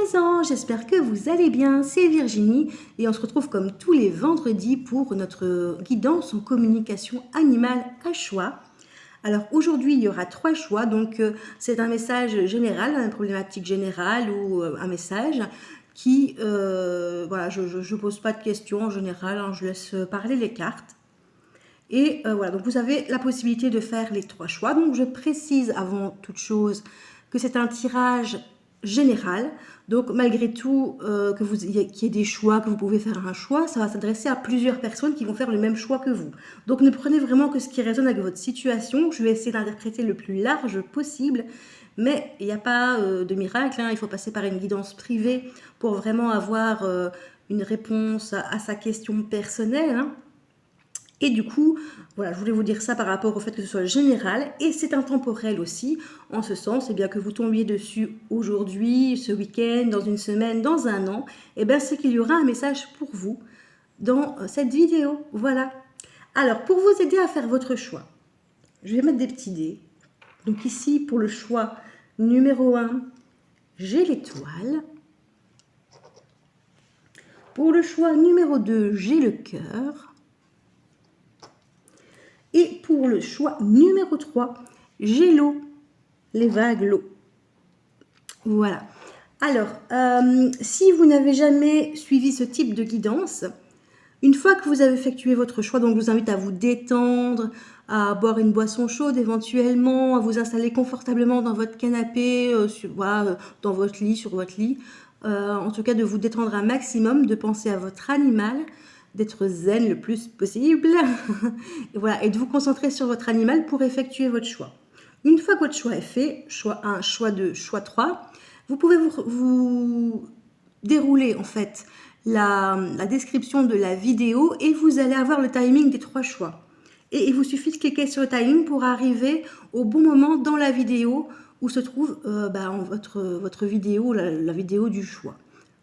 présents, j'espère que vous allez bien, c'est Virginie et on se retrouve comme tous les vendredis pour notre guidance en communication animale à choix. Alors aujourd'hui il y aura 3 choix, donc c'est un message général, une problématique générale ou un message qui, voilà, je ne pose pas de questions en général, hein, je laisse parler les cartes. Et voilà, donc vous avez la possibilité de faire les 3 choix. Donc je précise avant toute chose que c'est un tirage général. Donc malgré tout, qu'il y ait des choix, que vous pouvez faire un choix, ça va s'adresser à plusieurs personnes qui vont faire le même choix que vous. Donc ne prenez vraiment que ce qui résonne avec votre situation. Je vais essayer d'interpréter le plus large possible. Mais il n'y a pas de miracle, hein. Il faut passer par une guidance privée pour vraiment avoir une réponse à sa question personnelle, hein. Et du coup, voilà, je voulais vous dire ça par rapport au fait que ce soit général et c'est intemporel aussi, en ce sens, bien que vous tombiez dessus aujourd'hui, ce week-end, dans une semaine, dans un an, c'est qu'il y aura un message pour vous dans cette vidéo. Voilà. Alors, pour vous aider à faire votre choix, je vais mettre des petits dés. Donc ici, pour le choix numéro 1, j'ai l'étoile. Pour le choix numéro 2, j'ai le cœur. Et pour le choix numéro 3, j'ai l'eau, les vagues, l'eau. Voilà. Alors, si vous n'avez jamais suivi ce type de guidance, une fois que vous avez effectué votre choix, donc je vous invite à vous détendre, à boire une boisson chaude éventuellement, à vous installer confortablement dans votre canapé, dans votre lit, sur votre lit. En tout cas, de vous détendre un maximum, de penser à votre animal, d'être zen le plus possible et, voilà, et de vous concentrer sur votre animal pour effectuer votre choix. Une fois que votre choix est fait, choix 1, choix 2, choix 3, vous pouvez vous dérouler en fait la description de la vidéo et vous allez avoir le timing des 3 choix. Et il vous suffit de cliquer sur le timing pour arriver au bon moment dans la vidéo où se trouve votre vidéo, la vidéo du choix.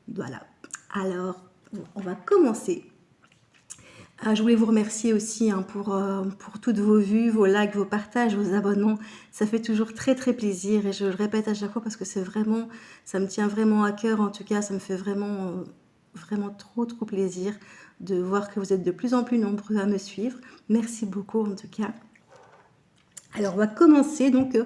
Voilà. Alors, on va commencer. Je voulais vous remercier aussi pour toutes vos vues, vos likes, vos partages, vos abonnements. Ça fait toujours très très plaisir et je le répète à chaque fois parce que c'est vraiment, ça me tient vraiment à cœur. En tout cas, ça me fait vraiment trop plaisir de voir que vous êtes de plus en plus nombreux à me suivre. Merci beaucoup en tout cas. Alors on va commencer, donc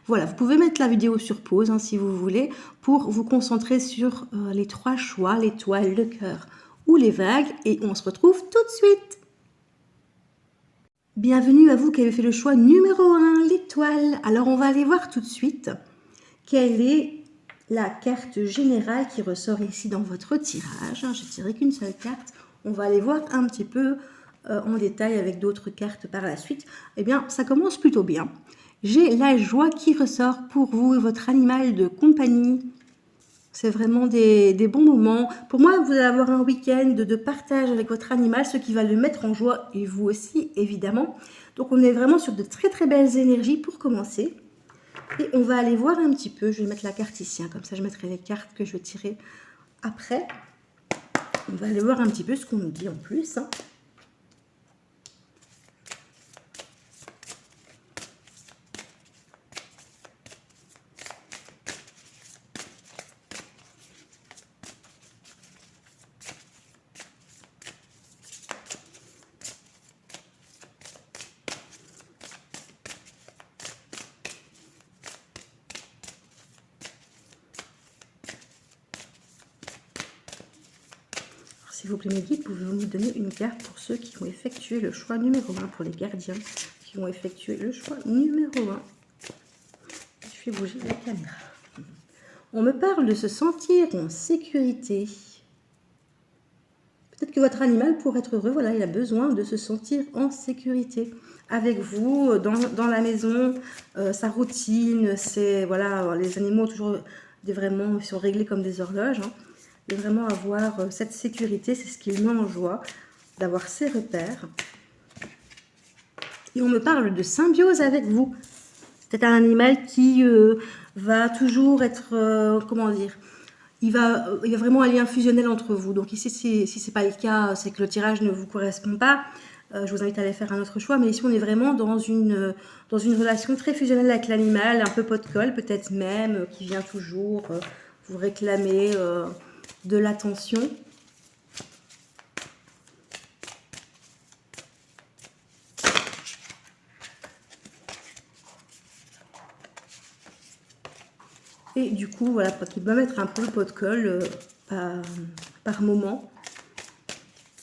voilà, vous pouvez mettre la vidéo sur pause si vous voulez pour vous concentrer sur les 3 choix, l'étoile, le cœur ou les vagues, et on se retrouve tout de suite. Bienvenue à vous qui avez fait le choix numéro 1, l'étoile. Alors on va aller voir tout de suite quelle est la carte générale qui ressort ici dans votre tirage. Je tiré qu'une seule carte, on va aller voir un petit peu en détail avec d'autres cartes par la suite. Ça commence plutôt bien. J'ai la joie qui ressort pour vous et votre animal de compagnie. C'est vraiment des bons moments. Pour moi, vous allez avoir un week-end de partage avec votre animal, ce qui va le mettre en joie, et vous aussi, évidemment. Donc, on est vraiment sur de très, très belles énergies pour commencer. Et on va aller voir un petit peu. Je vais mettre la carte ici, comme ça, je mettrai les cartes que je vais tirer après. On va aller voir un petit peu ce qu'on nous dit en plus. S'il vous plaît, mes guides, pouvez-vous me donner une carte pour ceux qui ont effectué le choix numéro 1, pour les gardiens qui ont effectué le choix numéro 1. Je vais bouger la caméra. On me parle de se sentir en sécurité. Peut-être que votre animal, pour être heureux, voilà, il a besoin de se sentir en sécurité avec vous, dans la maison, sa routine, c'est, voilà, les animaux toujours ils sont réglés comme des horloges, Et vraiment avoir cette sécurité, c'est ce qui le met en joie, d'avoir ses repères. Et on me parle de symbiose avec vous. C'est un animal qui va toujours être, il va vraiment un lien fusionnel entre vous. Donc ici, si ce n'est pas le cas, c'est que le tirage ne vous correspond pas. Je vous invite à aller faire un autre choix. Mais ici, on est vraiment dans une relation très fusionnelle avec l'animal, un peu pot de colle peut-être même, qui vient toujours vous réclamez de l'attention. Et du coup, voilà, qui va mettre un peu le pot de colle par moment.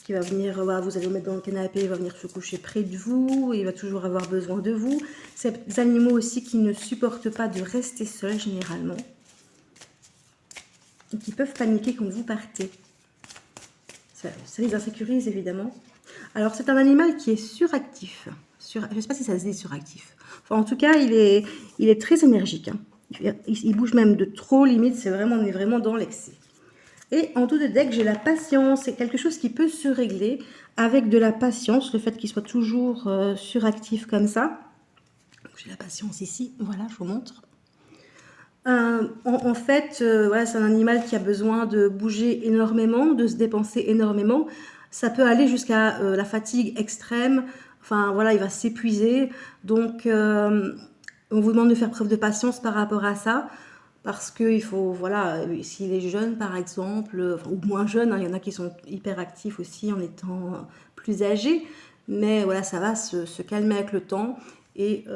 Qui va venir, voilà, vous allez le mettre dans le canapé, il va venir se coucher près de vous, il va toujours avoir besoin de vous. C'est des animaux aussi qui ne supportent pas de rester seuls généralement. Et qui peuvent paniquer quand vous partez. Ça les insécurise évidemment. Alors c'est un animal qui est suractif. Je ne sais pas si ça se dit suractif. Enfin, en tout cas, il est très énergique. Hein. Il bouge même de trop, limite, on est vraiment dans l'excès. Et en tout de deck, j'ai la patience. C'est quelque chose qui peut se régler avec de la patience. Le fait qu'il soit toujours suractif comme ça. J'ai la patience ici. Voilà, je vous montre. En fait, voilà, c'est un animal qui a besoin de bouger énormément, de se dépenser énormément. Ça peut aller jusqu'à la fatigue extrême. Enfin, voilà, il va s'épuiser. Donc, on vous demande de faire preuve de patience par rapport à ça. Parce qu'il faut, voilà, s'il est jeune par exemple, ou moins jeune, hein, il y en a qui sont hyper actifs aussi en étant plus âgés, mais voilà, ça va se calmer avec le temps et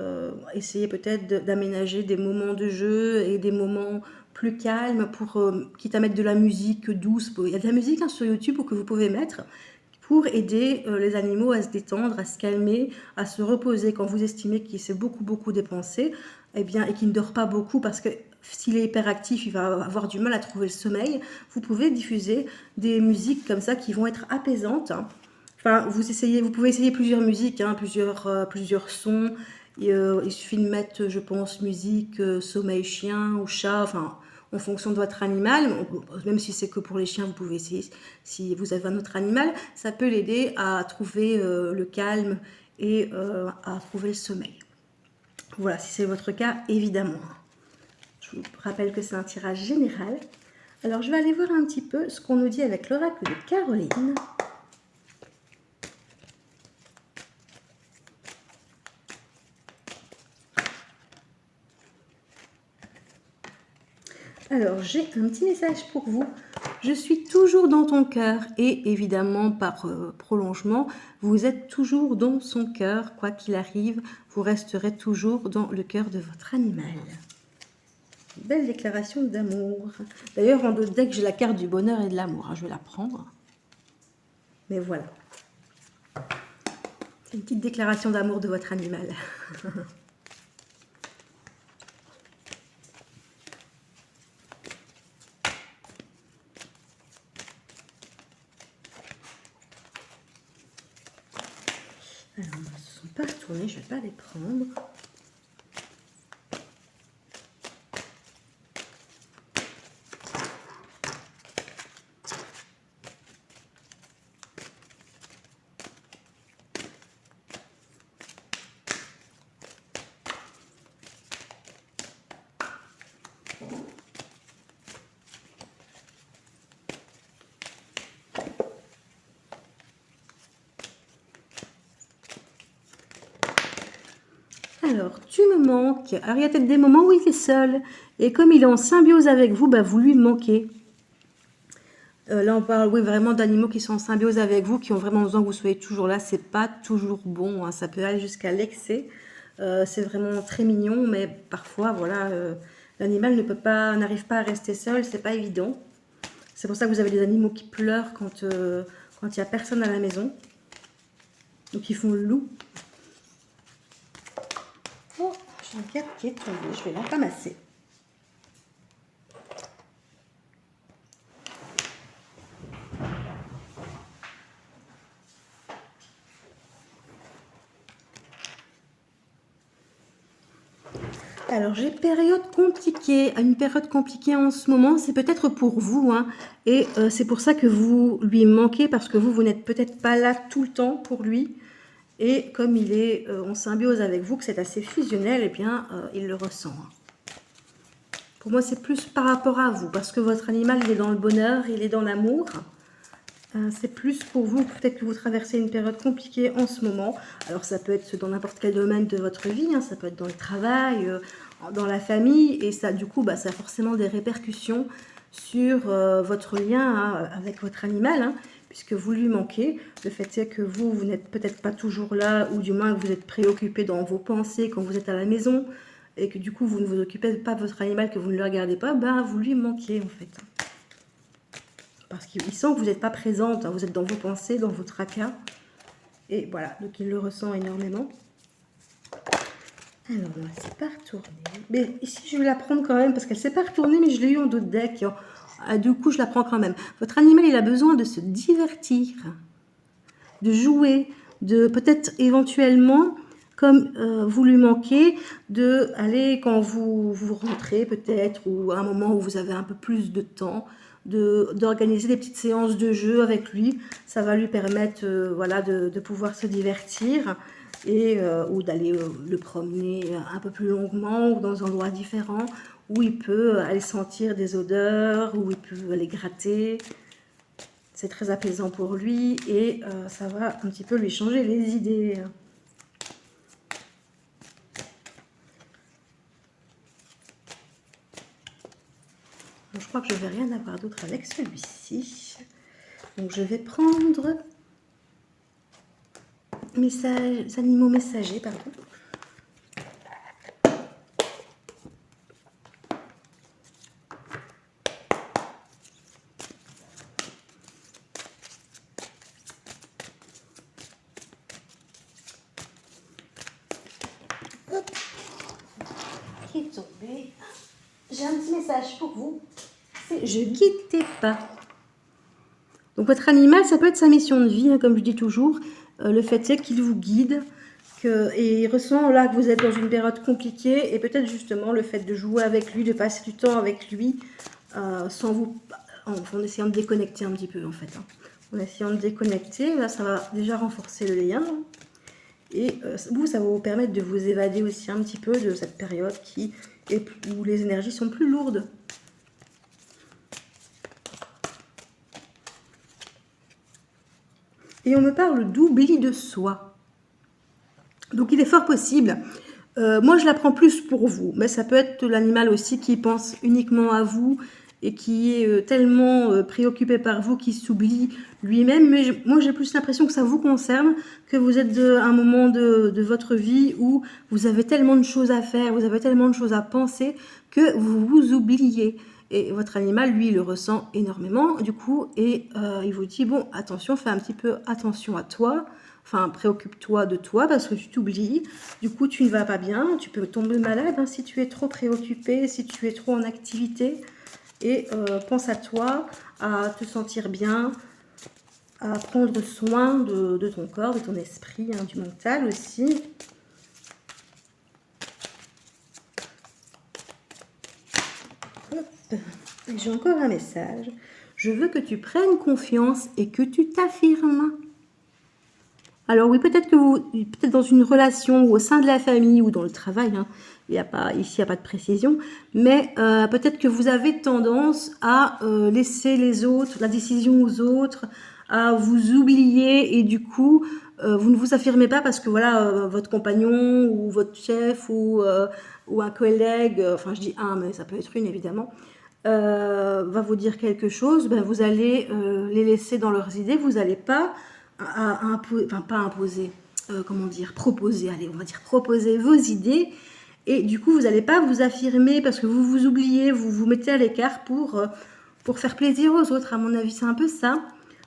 essayer peut-être d'aménager des moments de jeu et des moments plus calmes pour, quitte à mettre de la musique douce. Il y a de la musique hein, sur YouTube que vous pouvez mettre pour aider les animaux à se détendre, à se calmer, à se reposer quand vous estimez qu'il s'est beaucoup dépensé, eh bien, et qu'il ne dort pas beaucoup parce que s'il est hyperactif, il va avoir du mal à trouver le sommeil. Vous pouvez diffuser des musiques comme ça qui vont être apaisantes. Enfin, vous pouvez essayer plusieurs musiques, hein, plusieurs sons. Il suffit de mettre, je pense, musique sommeil chien ou chat, enfin, en fonction de votre animal. Même si c'est que pour les chiens, vous pouvez essayer. Si vous avez un autre animal, ça peut l'aider à trouver le calme et à trouver le sommeil. Voilà, si c'est votre cas, évidemment. Je vous rappelle que c'est un tirage général. Alors, je vais aller voir un petit peu ce qu'on nous dit avec l'oracle de Caroline. Alors, j'ai un petit message pour vous. Je suis toujours dans ton cœur et évidemment, par prolongement, vous êtes toujours dans son cœur. Quoi qu'il arrive, vous resterez toujours dans le cœur de votre animal. Belle déclaration d'amour. D'ailleurs, en deux decks, j'ai la carte du bonheur et de l'amour. Je vais la prendre. Mais voilà. C'est une petite déclaration d'amour de votre animal. Alors, elles ne se sont pas retournées, je ne vais pas les prendre. Alors, tu me manques. Alors, il y a peut-être des moments où il est seul. Et comme il est en symbiose avec vous, bah, vous lui manquez. Là, on parle oui, vraiment d'animaux qui sont en symbiose avec vous, qui ont vraiment besoin que vous soyez toujours là. C'est pas toujours bon. Hein. Ça peut aller jusqu'à l'excès. C'est vraiment très mignon, mais parfois, voilà, l'animal n'arrive pas à rester seul. C'est pas évident. C'est pour ça que vous avez des animaux qui pleurent quand il n'y a personne à la maison. Donc, ils font le loup. Oh, j'ai une carte qui est tombée, je vais la ramasser. Alors, j'ai une période compliquée en ce moment, c'est peut-être pour vous, hein, et c'est pour ça que vous lui manquez, parce que vous n'êtes peut-être pas là tout le temps pour lui, et comme il est en symbiose avec vous, que c'est assez fusionnel, eh bien, il le ressent. Pour moi, c'est plus par rapport à vous, parce que votre animal, il est dans le bonheur, il est dans l'amour. C'est plus pour vous, peut-être que vous traversez une période compliquée en ce moment. Alors ça peut être dans n'importe quel domaine de votre vie, hein, ça peut être dans le travail, dans la famille, et ça du coup, bah, ça a forcément des répercussions sur votre lien hein, avec votre animal, hein, puisque vous lui manquez. Le fait est que vous n'êtes peut-être pas toujours là, ou du moins que vous êtes préoccupé dans vos pensées quand vous êtes à la maison, et que du coup vous ne vous occupez pas de votre animal, que vous ne le regardez pas, ben vous lui manquez en fait. Parce qu'il sent que vous n'êtes pas présente, hein, vous êtes dans vos pensées, dans vos tracas. Et voilà, donc il le ressent énormément. Alors, elle ne s'est pas retournée. Mais ici, je vais la prendre quand même, parce qu'elle ne s'est pas retournée, mais je l'ai eu en d'autres decks. Du coup, je la prends quand même. Votre animal, il a besoin de se divertir, de jouer, de peut-être éventuellement, comme vous lui manquez, de aller quand vous rentrez peut-être, ou à un moment où vous avez un peu plus de temps, d'organiser des petites séances de jeu avec lui. Ça va lui permettre voilà, de pouvoir se divertir et ou d'aller le promener un peu plus longuement ou dans un endroit différent où il peut aller sentir des odeurs, où il peut aller gratter. C'est très apaisant pour lui et ça va un petit peu lui changer les idées. Je crois que je ne vais rien avoir d'autre avec celui-ci. Donc je vais prendre animaux messagers, pardon. Hop, qui est tombé. J'ai un petit message pour vous. C'est je guide tes pas. Donc votre animal, ça peut être sa mission de vie, hein, comme je dis toujours. Le fait c'est qu'il vous guide et il ressent là que vous êtes dans une période compliquée et peut-être justement le fait de jouer avec lui, de passer du temps avec lui sans vous, en essayant de déconnecter un petit peu en fait. Hein. En essayant de déconnecter, là ça va déjà renforcer le lien. Hein. Et vous, ça va vous permettre de vous évader aussi un petit peu de cette période où les énergies sont plus lourdes. Et on me parle d'oubli de soi. Donc il est fort possible. Moi je la prends plus pour vous, mais ça peut être l'animal aussi qui pense uniquement à vous et qui est tellement préoccupé par vous qu'il s'oublie lui-même. Mais moi j'ai plus l'impression que ça vous concerne, que vous êtes à un moment de votre vie où vous avez tellement de choses à faire, vous avez tellement de choses à penser que vous vous oubliez. Et votre animal, lui, il le ressent énormément, du coup, et il vous dit, bon, attention, fais un petit peu attention à toi, enfin, préoccupe-toi de toi, parce que tu t'oublies, du coup, tu ne vas pas bien, tu peux tomber malade hein, si tu es trop préoccupé, si tu es trop en activité, et pense à toi, à te sentir bien, à prendre soin de ton corps, de ton esprit, hein, du mental aussi. J'ai encore un message. Je veux que tu prennes confiance et que tu t'affirmes. Alors oui, peut-être que peut-être dans une relation ou au sein de la famille ou dans le travail, hein, ici il n'y a pas de précision, mais peut-être que vous avez tendance à laisser les autres, la décision aux autres, à vous oublier et du coup, vous ne vous affirmez pas parce que voilà, votre compagnon ou votre chef ou un collègue, enfin je dis un, mais ça peut être une évidemment, va vous dire quelque chose, ben vous allez les laisser dans leurs idées, vous n'allez pas pas imposer, comment dire, proposer, allez, on va dire proposer vos idées, et du coup vous n'allez pas vous affirmer parce que vous vous oubliez, vous vous mettez à l'écart pour faire plaisir aux autres, à mon avis c'est un peu ça,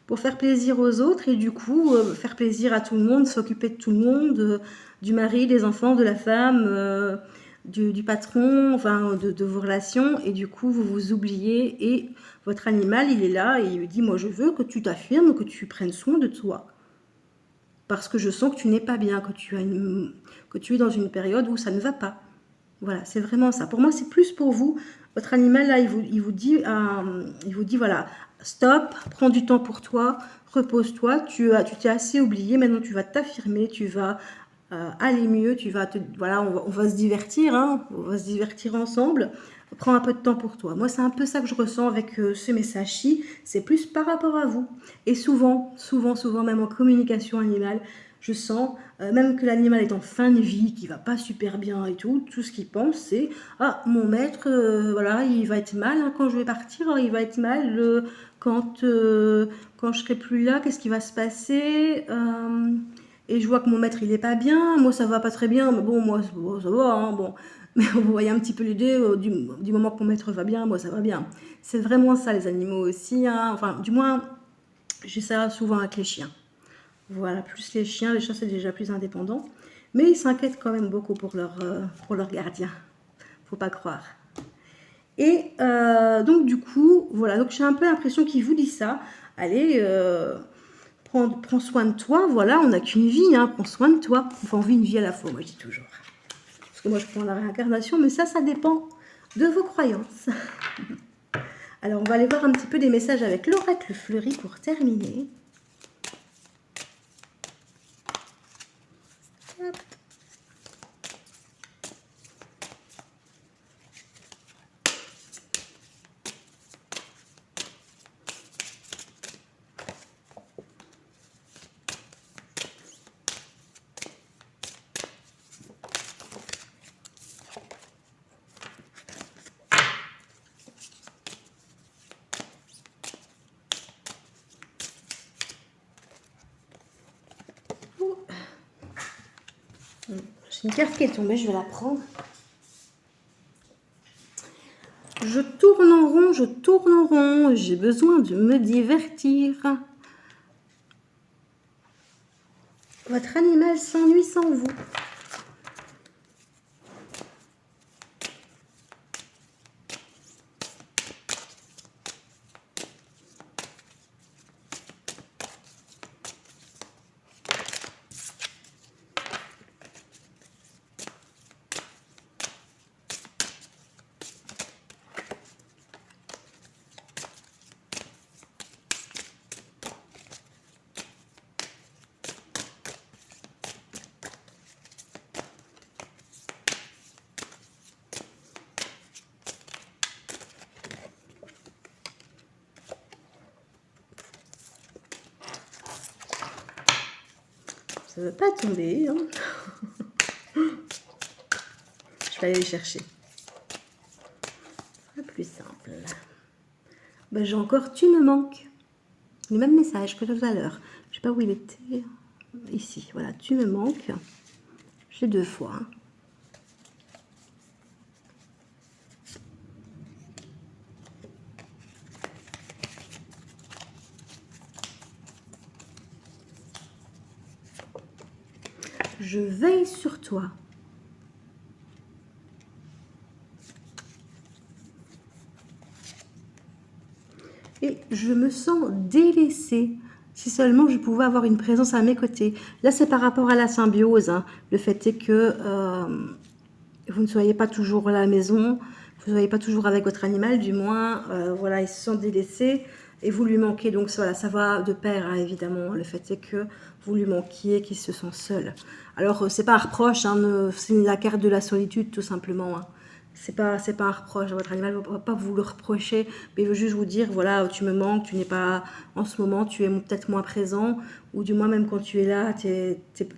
pour faire plaisir aux autres et du coup faire plaisir à tout le monde, s'occuper de tout le monde, du mari, des enfants, de la femme, du patron, enfin de vos relations, et du coup vous vous oubliez et votre animal il est là et il lui dit moi je veux que tu t'affirmes, que tu prennes soin de toi parce que je sens que tu n'es pas bien, que tu es dans une période où ça ne va pas. Voilà, c'est vraiment ça. Pour moi c'est plus pour vous. Votre animal là il vous dit voilà, stop, prends du temps pour toi, repose-toi, tu t'es assez oublié, maintenant tu vas t'affirmer, tu vas aller mieux, voilà, on va se divertir, hein, on va se divertir ensemble, prends un peu de temps pour toi. Moi, c'est un peu ça que je ressens avec ce message-ci, c'est plus par rapport à vous. Et souvent, même en communication animale, je sens, même que l'animal est en fin de vie, qui va pas super bien et tout ce qu'il pense, c'est ah, mon maître, voilà, il va être mal hein, quand je vais partir, il va être mal quand je serai plus là, qu'est-ce qui va se passer et je vois que mon maître il est pas bien, moi ça va pas très bien, mais bon, moi ça va, hein, bon. Mais vous voyez un petit peu l'idée, du moment que mon maître va bien, moi ça va bien. C'est vraiment ça les animaux aussi, hein. Enfin du moins, j'ai ça souvent avec les chiens. Voilà, plus les chiens c'est déjà plus indépendant. Mais ils s'inquiètent quand même beaucoup pour leur gardien, faut pas croire. Et donc du coup, voilà, donc j'ai un peu l'impression qu'il vous dit ça. Allez, prends soin de toi, voilà, on n'a qu'une vie, hein, prends soin de toi. Enfin, on vit une vie à la fois, moi je dis toujours. Parce que moi je prends la réincarnation, mais ça dépend de vos croyances. Alors on va aller voir un petit peu des messages avec l'oracle fleuri pour terminer. Hop. J'ai une carte qui est tombée, je vais la prendre. Je tourne en rond, j'ai besoin de me divertir. Votre animal s'ennuie sans vous. Ça ne veut pas tomber. Hein. Je vais aller les chercher. C'est plus simple. Ben, j'ai encore tu me manques. Le même message que tout à l'heure. Je ne sais pas où il était. Ici, voilà, tu me manques. J'ai 2 fois. Hein. Je veille sur toi. Et je me sens délaissée. Si seulement je pouvais avoir une présence à mes côtés. Là, c'est par rapport à la symbiose. Hein. Le fait est que vous ne soyez pas toujours à la maison, vous ne soyez pas toujours avec votre animal, du moins, voilà, il se sent délaissé et vous lui manquez. Donc voilà, ça va de pair, hein, évidemment. Le fait est que vous lui manquiez, qu'il se sent seul. Alors, c'est pas un reproche, hein, c'est la carte de la solitude, tout simplement. Hein. C'est pas un reproche. Votre animal ne va pas vous le reprocher, mais il veut juste vous dire, voilà, tu me manques, tu n'es pas en ce moment, tu es peut-être moins présent, ou du moins même quand tu es là, tu es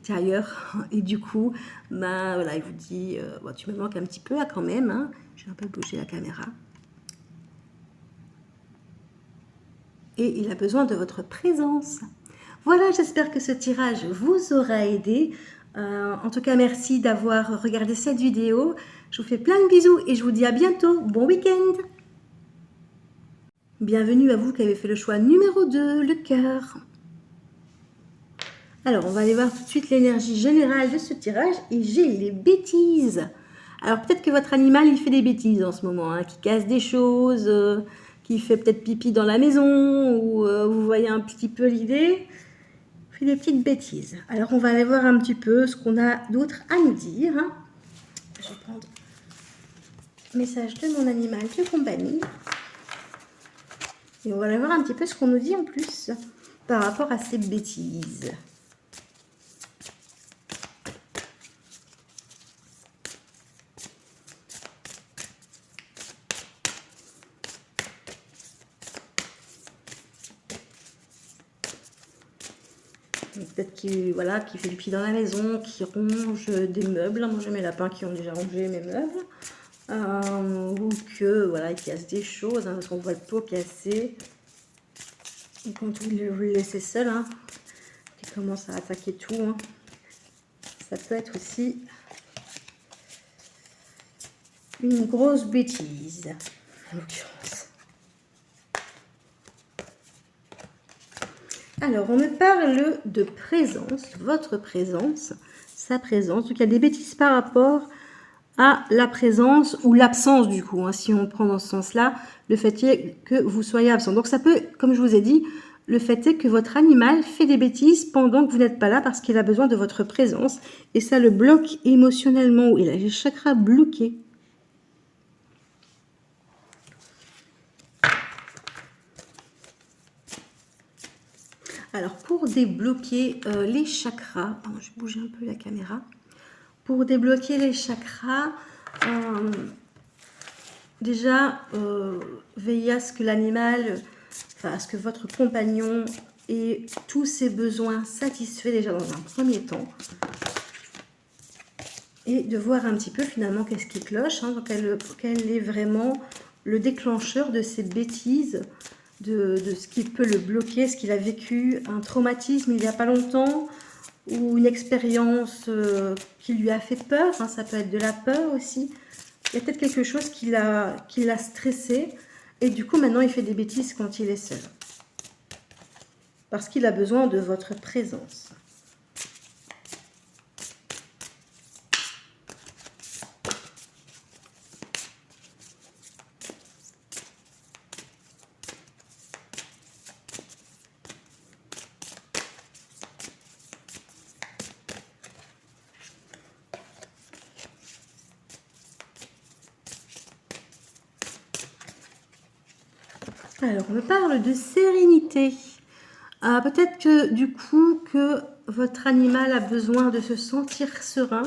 ailleurs. Et du coup, ben, voilà, il vous dit, bon, tu me manques un petit peu là quand même. Hein. Je vais un peu bouger la caméra. Et il a besoin de votre présence. Voilà, j'espère que ce tirage vous aura aidé. En tout cas, merci d'avoir regardé cette vidéo. Je vous fais plein de bisous et je vous dis à bientôt. Bon week-end! Bienvenue à vous qui avez fait le choix numéro 2, le cœur. Alors, on va aller voir tout de suite l'énergie générale de ce tirage et j'ai les bêtises. Alors, peut-être que votre animal, il fait des bêtises en ce moment, hein, qui casse des choses, qui fait peut-être pipi dans la maison, ou vous voyez un petit peu l'idée. Fait des petites bêtises. Alors, on va aller voir un petit peu ce qu'on a d'autre à nous dire. Hein. Je vais prendre le message de mon animal de compagnie. Et on va aller voir un petit peu ce qu'on nous dit en plus par rapport à ces bêtises. Peut-être qu'il voilà, qui fait du pied dans la maison, qui ronge des meubles. Moi, j'ai mes lapins qui ont déjà rongé mes meubles. Ou que voilà, il casse des choses, hein, parce qu'on voit le pot cassé. Et quand vous le laissez seul, hein, qui commence à attaquer tout, hein, ça peut être aussi une grosse bêtise, en l'occurrence. Alors, on me parle de présence, votre présence, sa présence. Donc, il y a des bêtises par rapport à la présence ou l'absence du coup, hein, si on prend dans ce sens-là, le fait est que vous soyez absent. Donc, ça peut, comme je vous ai dit, le fait est que votre animal fait des bêtises pendant que vous n'êtes pas là parce qu'il a besoin de votre présence. Et ça le bloque émotionnellement. Il a les chakras bloqués. Alors, pour débloquer les chakras, pardon, je vais bouger un peu la caméra. Pour débloquer les chakras, déjà, veillez à ce que l'animal, enfin, à ce que votre compagnon ait tous ses besoins satisfaits déjà dans un premier temps. Et de voir un petit peu finalement qu'est-ce qui cloche, hein, donc quel est vraiment le déclencheur de ces bêtises, de ce qui peut le bloquer, ce qu'il a vécu, un traumatisme il n'y a pas longtemps, ou une expérience qui lui a fait peur, hein, ça peut être de la peur aussi. Il y a peut-être quelque chose qui l'a stressé, et du coup maintenant il fait des bêtises quand il est seul. Parce qu'il a besoin de votre présence. Alors, on me parle de sérénité. Peut-être que du coup, que votre animal a besoin de se sentir serein.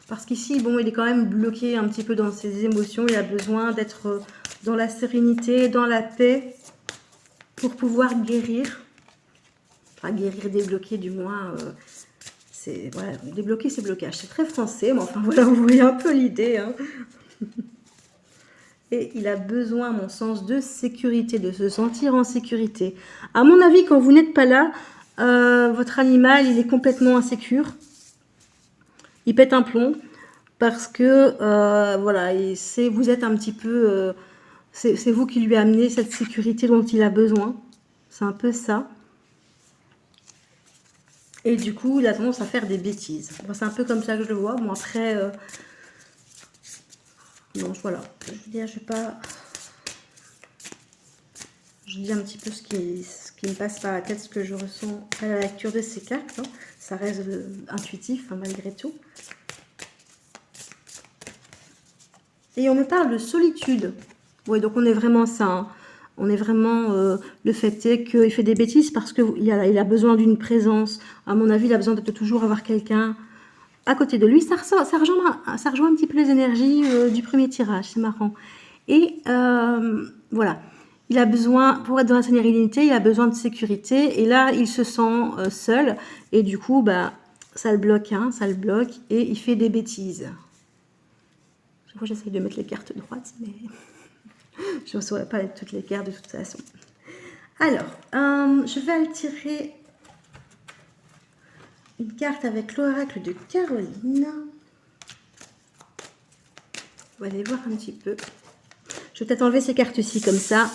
Parce qu'ici, bon, il est quand même bloqué un petit peu dans ses émotions. Il a besoin d'être dans la sérénité, dans la paix, pour pouvoir guérir. Enfin, guérir, débloquer du moins. Voilà, débloquer ses blocages. C'est très français, mais enfin voilà, vous voyez un peu l'idée. Hein. Et il a besoin, à mon sens, de sécurité, de se sentir en sécurité. À mon avis, quand vous n'êtes pas là, votre animal, il est complètement insécure. Il pète un plomb parce que, voilà, vous êtes un petit peu... c'est vous qui lui amenez cette sécurité dont il a besoin. C'est un peu ça. Et du coup, il a tendance à faire des bêtises. Bon, c'est un peu comme ça que je le vois. Bon, après... non, voilà. Je veux dire, je vais pas... Je dis un petit peu ce qui me passe par la tête, ce que je ressens à la lecture de ces cartes. Hein. Ça reste intuitif, hein, malgré tout. Et on me parle de solitude. Oui, donc on est vraiment ça. Hein. On est vraiment... le fait est qu'il fait des bêtises parce qu'il a besoin d'une présence. À mon avis, il a besoin de toujours avoir quelqu'un à côté de lui. Ça rejoint un petit peu les énergies du premier tirage. C'est marrant. Et voilà. Il a besoin, pour être dans la sérénité, il a besoin de sécurité. Et là, il se sent seul. Et du coup, bah, ça le bloque, hein, ça le bloque. Et il fait des bêtises. Moi, j'essaye de mettre les cartes droites, mais je ne saurais pas mettre toutes les cartes de toute façon. Alors, je vais tirer une carte avec l'oracle de Caroline. On va aller voir un petit peu. Je vais peut-être enlever ces cartes-ci comme ça.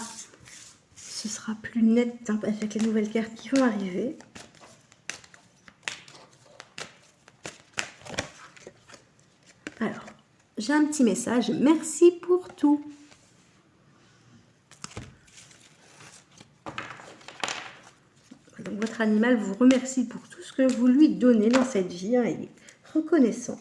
Ce sera plus net hein, avec les nouvelles cartes qui vont arriver. Alors, j'ai un petit message. Merci pour tout. Donc, votre animal vous remercie pour tout ce que vous lui donnez dans cette vie. Hein, il est reconnaissant.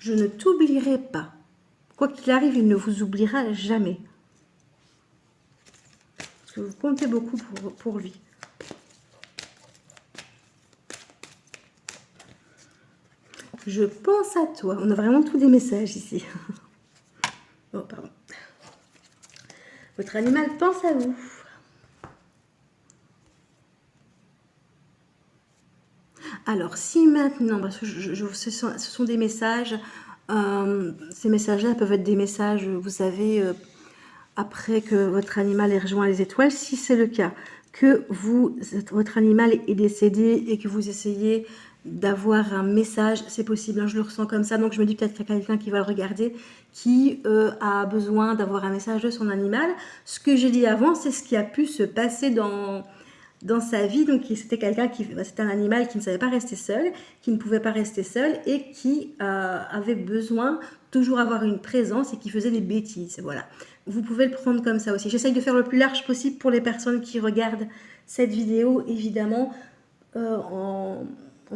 Je ne t'oublierai pas. Quoi qu'il arrive, il ne vous oubliera jamais. Parce que vous comptez beaucoup pour lui. Je pense à toi. On a vraiment tous des messages ici. Oh, pardon. Votre animal pense à vous. Alors, si maintenant, parce que ce sont des messages, ces messages-là peuvent être des messages, vous savez, après que votre animal ait rejoint les étoiles, si c'est le cas, que votre animal est décédé et que vous essayez d'avoir un message, c'est possible, hein, je le ressens comme ça, donc je me dis peut-être qu'il y a quelqu'un qui va le regarder, qui a besoin d'avoir un message de son animal. Ce que j'ai dit avant, c'est ce qui a pu se passer dans sa vie. Donc c'était c'était un animal qui ne savait pas rester seul, qui ne pouvait pas rester seul et qui avait besoin toujours avoir une présence et qui faisait des bêtises. Voilà. Vous pouvez le prendre comme ça aussi. J'essaye de faire le plus large possible pour les personnes qui regardent cette vidéo, évidemment, en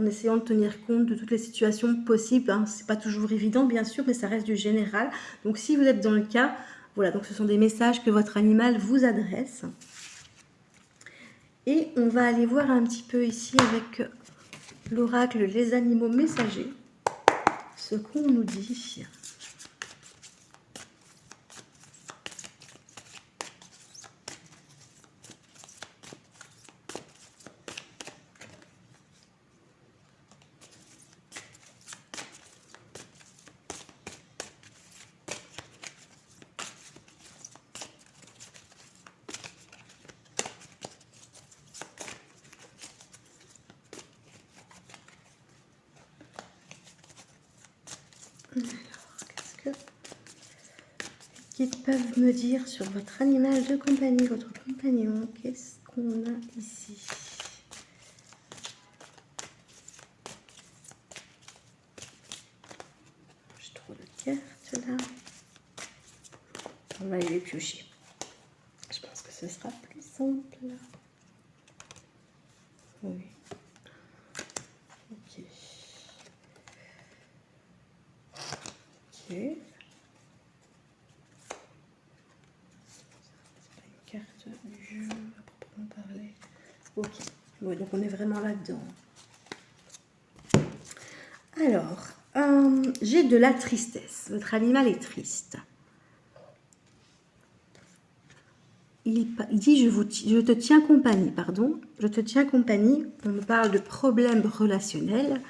essayant de tenir compte de toutes les situations possibles. Hein. C'est pas toujours évident, bien sûr, mais ça reste du général. Donc si vous êtes dans le cas, voilà, donc ce sont des messages que votre animal vous adresse. Et on va aller voir un petit peu ici avec l'oracle Les Animaux Messagers, ce qu'on nous dit. Alors, qu'est-ce qu'ils peuvent me dire sur votre animal de compagnie, votre compagnon? Qu'est-ce qu'on a ici? J'ai trop de cartes là. On va aller les piocher. Je pense que ce sera plus simple. Oui. Ok. Ok. C'est pas une carte du jeu à proprement parler. Ok. Ouais, donc on est vraiment là-dedans. Alors, j'ai de la tristesse. Votre animal est triste. Il dit je te tiens compagnie, pardon. Je te tiens compagnie. On me parle de problèmes relationnels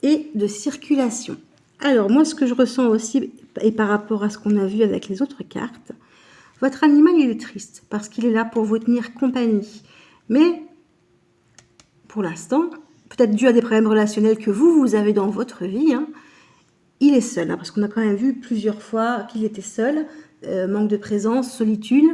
et de circulation. Alors, moi, ce que je ressens aussi, et par rapport à ce qu'on a vu avec les autres cartes, votre animal, il est triste parce qu'il est là pour vous tenir compagnie. Mais, pour l'instant, peut-être dû à des problèmes relationnels que vous avez dans votre vie, hein, il est seul. Hein, parce qu'on a quand même vu plusieurs fois qu'il était seul, manque de présence, solitude.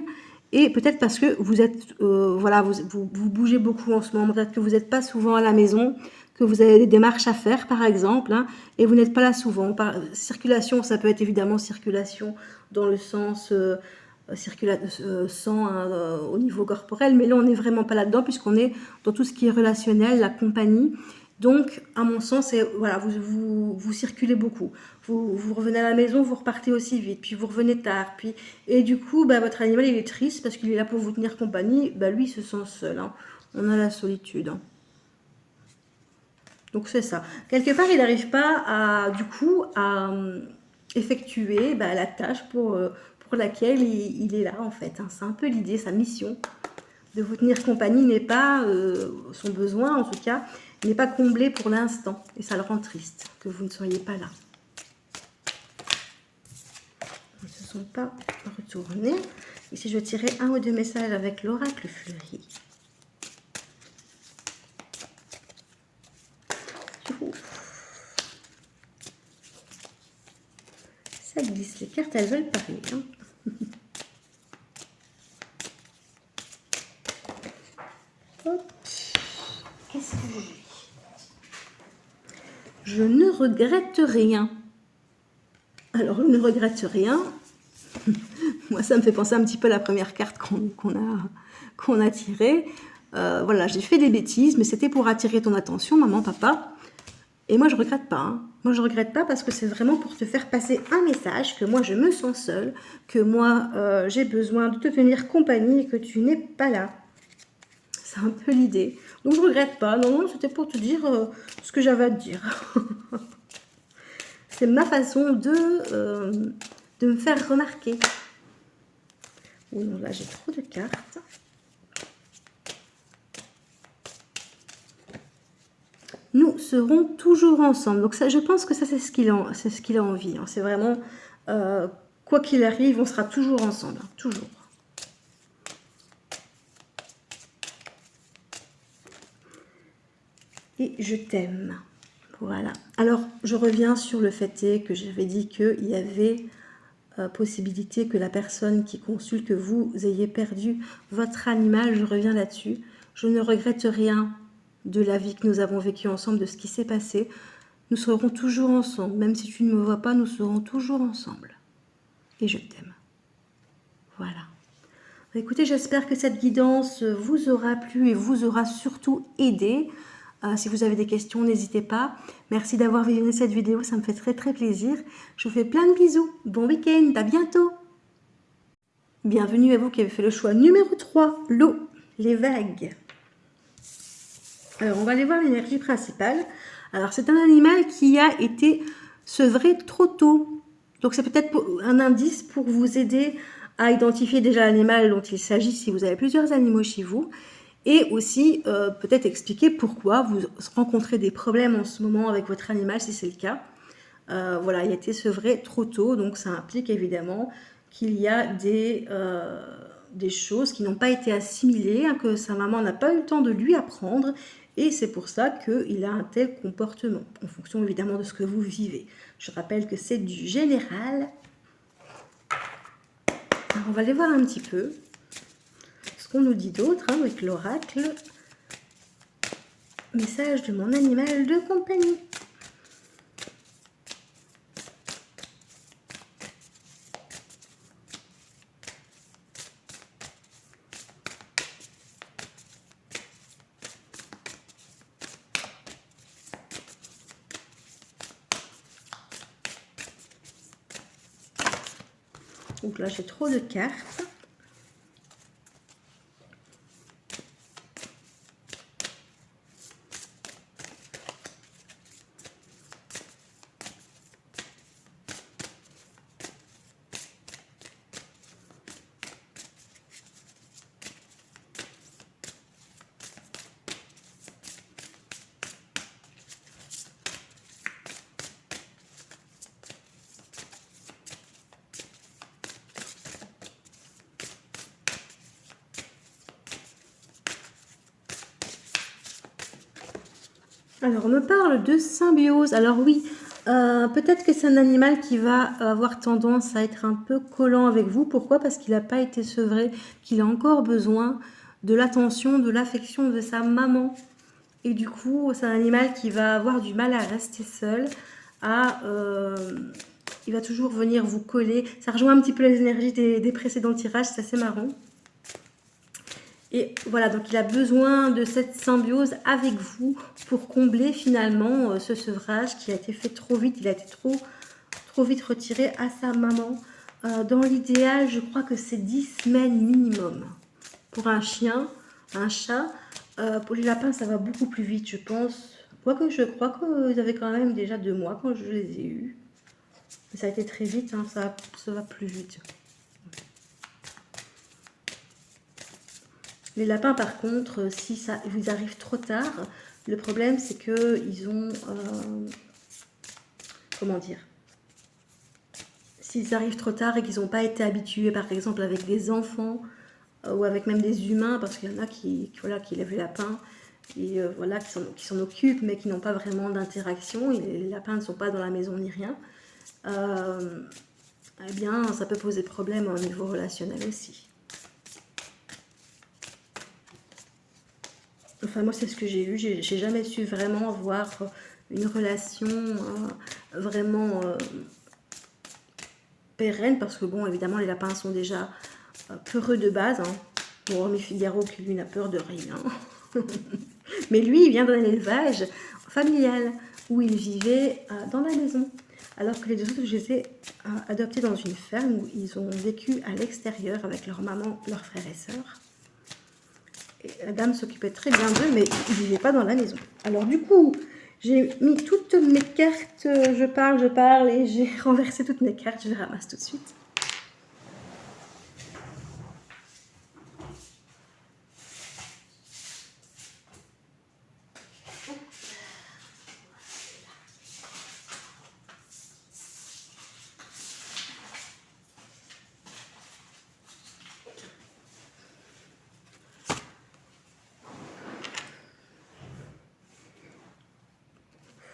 Et peut-être parce que vous êtes, voilà, vous bougez beaucoup en ce moment, peut-être que vous n'êtes pas souvent à la maison, que vous avez des démarches à faire, par exemple, hein, et vous n'êtes pas là souvent. Circulation, ça peut être évidemment circulation dans le sens sang hein, au niveau corporel, mais là, on n'est vraiment pas là-dedans, puisqu'on est dans tout ce qui est relationnel, la compagnie. Donc, à mon sens, voilà, vous circulez beaucoup. Vous revenez à la maison, vous repartez aussi vite, puis vous revenez tard. Et du coup, bah, votre animal, il est triste parce qu'il est là pour vous tenir compagnie. Bah, lui, il se sent seul. Hein. On a la solitude. Hein. Donc, c'est ça. Quelque part, il n'arrive pas à, du coup, à effectuer bah, la tâche pour laquelle il est là, en fait. Hein. C'est un peu l'idée, sa mission. De vous tenir compagnie n'est pas, son besoin en tout cas, n'est pas comblé pour l'instant. Et ça le rend triste que vous ne soyez pas là. Ils ne se sont pas retournés. Ici, je tirais un ou deux messages avec l'oracle fleuri. Ça glisse, les cartes, elles veulent parler. Hein. Qu'est-ce que je dis? Je ne regrette rien. Alors, je ne regrette rien. Moi, ça me fait penser un petit peu à la première carte qu'on a tirée. Voilà, j'ai fait des bêtises, mais c'était pour attirer ton attention, maman, papa. Et moi, je regrette pas. Hein. Moi, je regrette pas parce que c'est vraiment pour te faire passer un message que moi, je me sens seule, que moi, j'ai besoin de te tenir compagnie et que tu n'es pas là. C'est un peu l'idée. Donc, je regrette pas. Non, c'était pour te dire ce que j'avais à te dire. C'est ma façon de me faire remarquer. Oh non, là j'ai trop de cartes. Nous serons toujours ensemble. Donc ça, je pense que ça, c'est ce qu'il a envie. Hein. C'est vraiment, quoi qu'il arrive, on sera toujours ensemble. Hein, toujours. Et je t'aime. Voilà. Alors, je reviens sur le fait que j'avais dit qu'il y avait possibilité que la personne qui consulte, que vous ayez perdu votre animal. Je reviens là-dessus. Je ne regrette rien de la vie que nous avons vécue ensemble, de ce qui s'est passé. Nous serons toujours ensemble. Même si tu ne me vois pas, nous serons toujours ensemble. Et je t'aime. Voilà. Écoutez, j'espère que cette guidance vous aura plu et vous aura surtout aidé. Si vous avez des questions, n'hésitez pas. Merci d'avoir visionné cette vidéo, ça me fait très très plaisir. Je vous fais plein de bisous. Bon week-end, à bientôt. Bienvenue à vous qui avez fait le choix numéro 3, l'eau, les vagues. Alors, on va aller voir l'énergie principale. Alors, c'est un animal qui a été sevré trop tôt. Donc, c'est peut-être un indice pour vous aider à identifier déjà l'animal dont il s'agit si vous avez plusieurs animaux chez vous. Et aussi, peut-être expliquer pourquoi vous rencontrez des problèmes en ce moment avec votre animal, si c'est le cas. Voilà, il a été sevré trop tôt, donc ça implique évidemment qu'il y a des choses qui n'ont pas été assimilées, hein, que sa maman n'a pas eu le temps de lui apprendre, et c'est pour ça qu'il a un tel comportement, en fonction évidemment de ce que vous vivez. Je rappelle que c'est du général. Alors, on va aller voir un petit peu ce qu'on nous dit d'autre hein, avec l'oracle. Message de mon animal de compagnie. Donc là, j'ai trop de cartes. Alors, on me parle de symbiose. Alors oui, peut-être que c'est un animal qui va avoir tendance à être un peu collant avec vous. Pourquoi? Parce qu'il n'a pas été sevré, qu'il a encore besoin de l'attention, de l'affection de sa maman. Et du coup, c'est un animal qui va avoir du mal à rester seul, il va toujours venir vous coller. Ça rejoint un petit peu les énergies des précédents tirages, c'est assez marrant. Et voilà, donc il a besoin de cette symbiose avec vous pour combler finalement ce sevrage qui a été fait trop vite. Il a été trop vite retiré à sa maman. Dans l'idéal, je crois que c'est 10 semaines minimum. Pour un chien, un chat, pour les lapins, ça va beaucoup plus vite, je pense. Quoique je crois qu'ils avaient quand même déjà 2 mois quand je les ai eus. Mais ça a été très vite, hein, ça va plus vite. Les lapins, par contre, si ça vous arrive trop tard, le problème, c'est qu'ils ont... comment dire? S'ils arrivent trop tard et qu'ils n'ont pas été habitués, par exemple, avec des enfants ou avec même des humains, parce qu'il y en a qui lèvent les lapins et voilà, qui s'en occupent, mais qui n'ont pas vraiment d'interaction. Les lapins ne sont pas dans la maison ni rien. Eh bien, ça peut poser problème au niveau relationnel aussi. Enfin, moi, c'est ce que j'ai eu. J'ai jamais su vraiment avoir une relation vraiment pérenne, parce que, bon, évidemment, les lapins sont déjà peureux de base. Hein. Bon, hormis Figaro, qui lui n'a peur de rien. Mais lui, il vient d'un élevage familial, où il vivait dans la maison. Alors que les deux autres, je les ai adoptés dans une ferme, où ils ont vécu à l'extérieur avec leur maman, leurs frères et sœurs. La dame s'occupait très bien d'eux, mais ils ne vivaient pas dans la maison. Alors du coup, J'ai mis toutes mes cartes, je parle et j'ai renversé toutes mes cartes, je les ramasse tout de suite.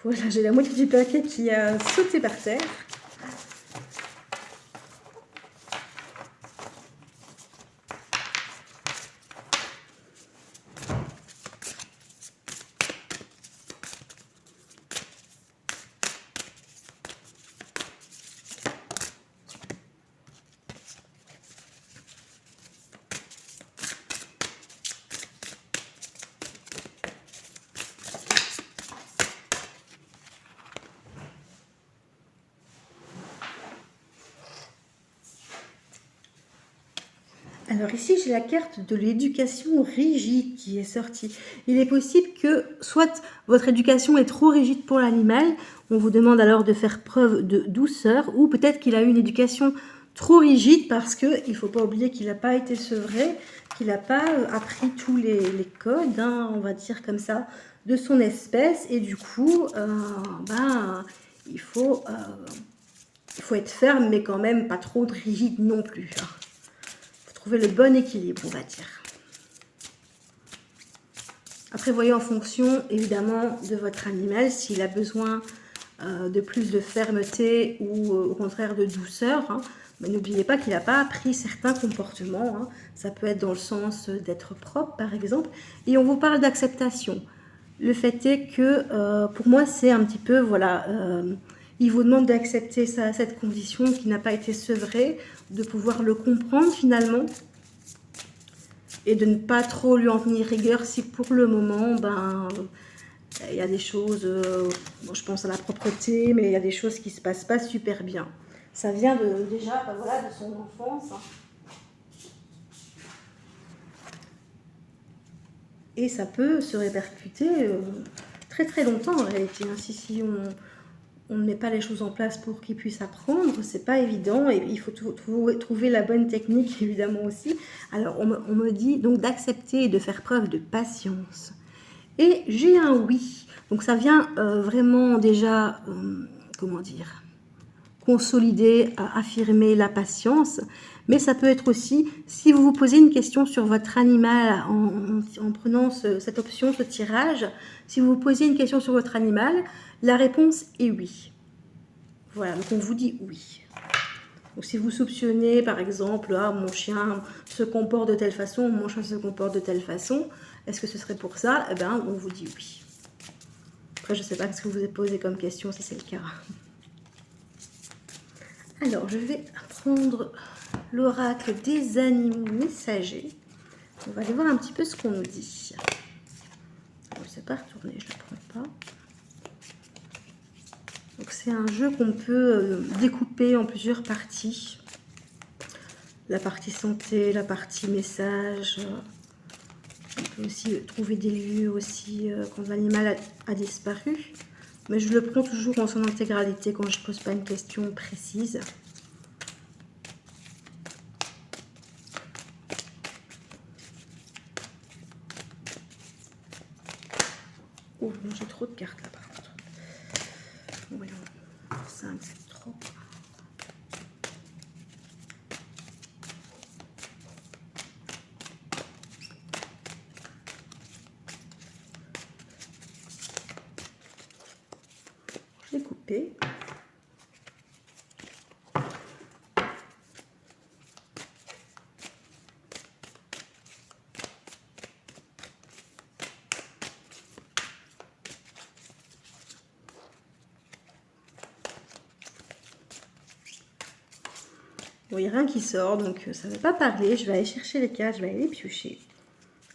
Voilà, j'ai la moitié du paquet qui a sauté par terre. Alors ici, j'ai la carte de l'éducation rigide qui est sortie. Il est possible que soit votre éducation est trop rigide pour l'animal, on vous demande alors de faire preuve de douceur, ou peut-être qu'il a eu une éducation trop rigide parce qu'il ne faut pas oublier qu'il n'a pas été sevré, qu'il n'a pas appris tous les codes, hein, on va dire comme ça, de son espèce. Et du coup, il faut être ferme, mais quand même pas trop rigide non plus. Hein. Trouver le bon équilibre, on va dire. Après, voyez en fonction, évidemment, de votre animal, s'il a besoin de plus de fermeté ou au contraire de douceur. Hein. Mais n'oubliez pas qu'il n'a pas appris certains comportements. Hein. Ça peut être dans le sens d'être propre, par exemple. Et on vous parle d'acceptation. Le fait est que, pour moi, c'est un petit peu, voilà... il vous demande d'accepter cette condition qui n'a pas été sevrée, de pouvoir le comprendre finalement et de ne pas trop lui en tenir rigueur si pour le moment, il y a des choses, je pense à la propreté, mais il y a des choses qui ne se passent pas super bien. Ça vient déjà de son enfance. Hein. Et ça peut se répercuter très très longtemps en réalité. Hein. Si on ne met pas les choses en place pour qu'il puisse apprendre, c'est pas évident et il faut trouver la bonne technique évidemment aussi. Alors on me dit donc d'accepter et de faire preuve de patience. Et j'ai un oui. Donc ça vient vraiment déjà, consolider, affirmer la patience. Mais ça peut être aussi, si vous vous posez une question sur votre animal en prenant cette option, ce tirage, si vous vous posez une question sur votre animal, la réponse est oui. Voilà, donc on vous dit oui. Donc si vous soupçonnez, par exemple, mon chien se comporte de telle façon, mon chien se comporte de telle façon, est-ce que ce serait pour ça? Eh bien, on vous dit oui. Après, je ne sais pas ce que vous avez posé comme question, si c'est le cas. Alors, je vais prendre l'oracle des animaux messagers. On va aller voir un petit peu ce qu'on nous dit. Je ne sais pas retourner, je ne le prends pas. Donc, c'est un jeu qu'on peut découper en plusieurs parties. La partie santé, la partie message. On peut aussi trouver des lieux aussi quand l'animal a disparu. Mais je le prends toujours en son intégralité quand je ne pose pas une question précise. Oh, j'ai trop de cartes là par contre. Voyons, 5 c'est trop. Je l'ai coupé. Bon, il n'y a rien qui sort, donc ça ne va pas parler. Je vais aller chercher les cartes, je vais aller les piocher.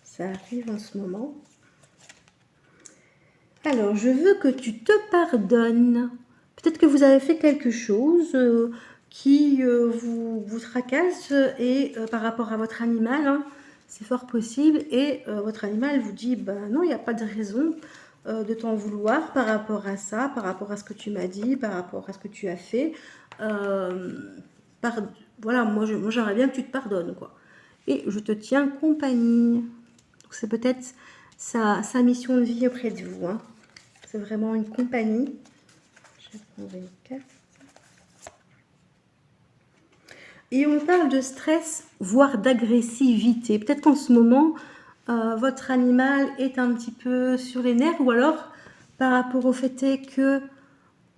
Ça arrive en ce moment. Alors, je veux que tu te pardonnes. Peut-être que vous avez fait quelque chose qui vous tracasse et par rapport à votre animal, hein, c'est fort possible. Et votre animal vous dit, non, il n'y a pas de raison. de t'en vouloir par rapport à ça, par rapport à ce que tu m'as dit, par rapport à ce que tu as fait. Voilà, moi j'aimerais bien que tu te pardonnes, quoi. Et je te tiens compagnie. C'est peut-être sa mission de vie auprès de vous, hein. C'est vraiment une compagnie. Je vais prendre une carte. Et on parle de stress, voire d'agressivité. Peut-être qu'en ce moment, votre animal est un petit peu sur les nerfs, ou alors par rapport au fait que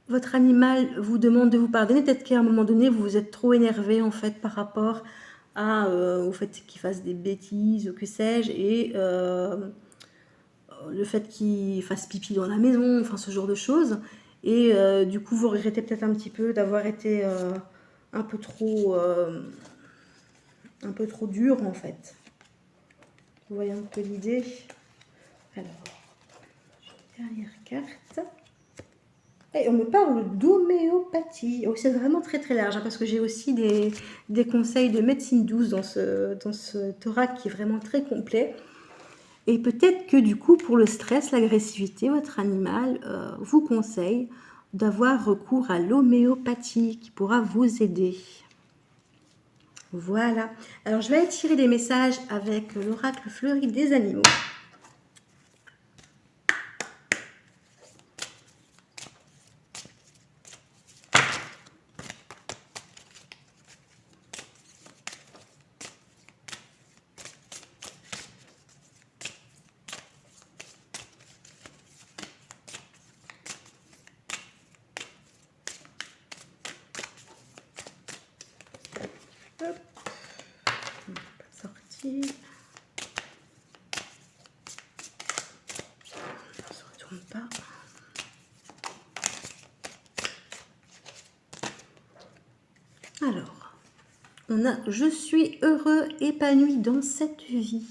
votre animal vous demande de vous pardonner, peut-être qu'à un moment donné, vous vous êtes trop énervé en fait par rapport au fait qu'il fasse des bêtises ou que sais-je, et le fait qu'il fasse pipi dans la maison, enfin ce genre de choses. Et du coup, vous regrettez peut-être un petit peu d'avoir été un peu trop dur en fait. Vous voyez un peu l'idée. Alors, dernière carte. Et on me parle d'homéopathie. Oh, c'est vraiment très très large, hein, parce que j'ai aussi des conseils de médecine douce dans ce thorax qui est vraiment très complet. Et peut-être que du coup, pour le stress, l'agressivité, votre animal vous conseille d'avoir recours à l'homéopathie qui pourra vous aider. Voilà. Alors, je vais tirer des messages avec l'oracle fleuri des animaux. Hop. Pas sorti. Ça se retourne pas. Alors, on a « Je suis heureux, épanoui dans cette vie ».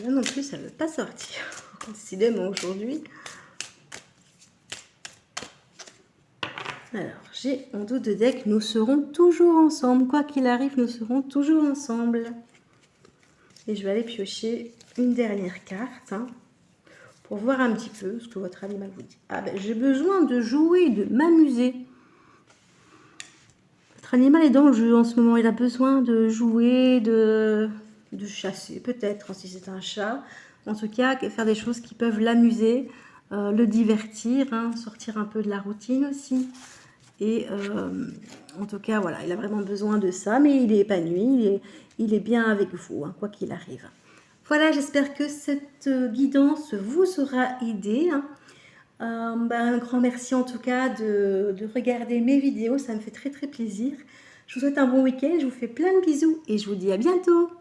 Là non plus, ça ne veut pas sortir. Décidément aujourd'hui. Alors, j'ai en dos de deck, nous serons toujours ensemble. Quoi qu'il arrive, nous serons toujours ensemble. Et je vais aller piocher une dernière carte, hein, pour voir un petit peu ce que votre animal vous dit. Ah ben, j'ai besoin de jouer, de m'amuser. Votre animal est dans le jeu en ce moment. Il a besoin de jouer, de chasser peut-être, si c'est un chat. En tout cas, faire des choses qui peuvent l'amuser, le divertir, hein, sortir un peu de la routine aussi. Et en tout cas, voilà, il a vraiment besoin de ça, mais il est épanoui, il est bien avec vous, hein, quoi qu'il arrive. Voilà, j'espère que cette guidance vous aura aidé, hein. Un grand merci en tout cas de regarder mes vidéos, ça me fait très très plaisir. Je vous souhaite un bon week-end, je vous fais plein de bisous et je vous dis à bientôt.